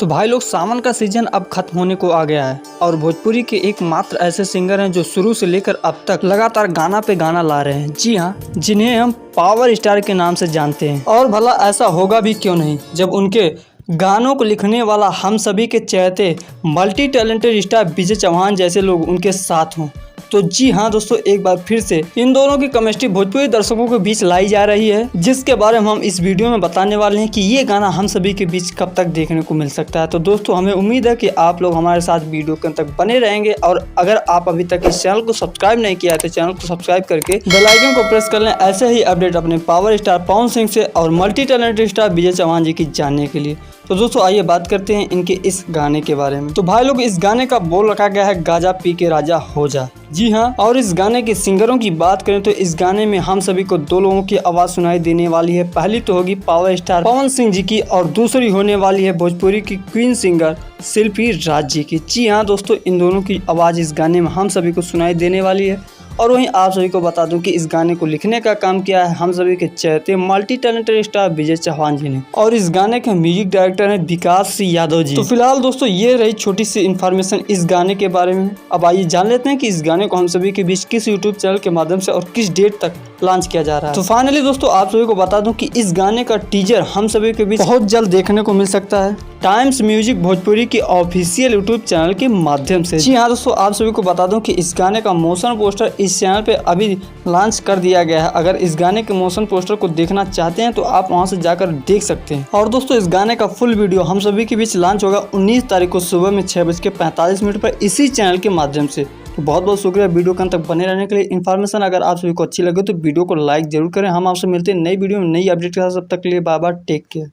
तो भाई लोग, सावन का सीजन अब खत्म होने को आ गया है और भोजपुरी के एकमात्र ऐसे सिंगर हैं जो शुरू से लेकर अब तक लगातार गाना पे गाना ला रहे हैं। जी हाँ, जिन्हें हम पावर स्टार के नाम से जानते हैं। और भला ऐसा होगा भी क्यों नहीं जब उनके गानों को लिखने वाला हम सभी के चहेते मल्टी टैलेंटेड स्टार विजय चौहान जैसे लोग उनके साथ हों। तो जी हाँ दोस्तों, एक बार फिर से इन दोनों की केमिस्ट्री भोजपुरी दर्शकों के बीच लाई जा रही है, जिसके बारे में हम इस वीडियो में बताने वाले हैं कि ये गाना हम सभी के बीच कब तक देखने को मिल सकता है। तो दोस्तों, हमें उम्मीद है कि आप लोग हमारे साथ वीडियो के अंत तक बने रहेंगे और अगर आप अभी तक इस चैनल को सब्सक्राइब नहीं किया है तो चैनल को सब्सक्राइब करके बेल आइकन को प्रेस कर लें ऐसे ही अपडेट अपने पावर स्टार पवन सिंह से और मल्टी टैलेंटेड स्टार विजय चौहान जी की जानने के लिए। तो दोस्तों, आइए बात करते हैं इनके इस गाने के बारे में। तो भाई लोग, इस गाने का बोल रखा गया है गाजा पी के राजा हो जा। जी हाँ, और इस गाने के सिंगरों की बात करें तो इस गाने में हम सभी को दो लोगों की आवाज सुनाई देने वाली है। पहली तो होगी पावर स्टार पवन सिंह जी की और दूसरी होने वाली है भोजपुरी की क्वीन सिंगर शिल्पी राज जी की। जी हाँ दोस्तों, इन दोनों की आवाज इस गाने में हम सभी को सुनाई देने वाली है। और वहीं आप सभी को बता दूं कि इस गाने को लिखने का काम किया है हम सभी के चहेते मल्टी टैलेंटेड स्टार विजय चौहान जी ने, और इस गाने के म्यूजिक डायरेक्टर हैं विकास यादव जी। तो फिलहाल दोस्तों, ये रही छोटी सी इन्फॉर्मेशन इस गाने के बारे में। अब आइए जान लेते हैं कि इस गाने को हम सभी के बीच किस यूट्यूब चैनल के माध्यम से और किस डेट तक लॉन्च किया जा रहा है। तो फाइनली दोस्तों, आप सभी को बता दूं कि इस गाने का टीजर हम सभी के बीच बहुत जल्द देखने को मिल सकता है टाइम्स म्यूजिक भोजपुरी के ऑफिशियल यूट्यूब चैनल के माध्यम से। जी हाँ दोस्तों, आप सभी को बता दूं कि इस गाने का मोशन पोस्टर इस चैनल पे अभी लॉन्च कर दिया गया है। अगर इस गाने के मोशन पोस्टर को देखना चाहते हैं तो आप वहां से जाकर देख सकते हैं। और दोस्तों, इस गाने का फुल वीडियो हम सभी के बीच लॉन्च होगा 19 तारीख को सुबह में 6:45 पर इसी चैनल के माध्यम से। तो बहुत बहुत शुक्रिया वीडियो के अंत तक बने रहने के लिए। इन्फॉर्मेशन अगर आप सभी को अच्छी लगे तो वीडियो को लाइक जरूर करें। हम आपसे मिलते हैं नई वीडियो में नई अपडेट के साथ। तब तक के लिए बाय बाय, टेक केयर।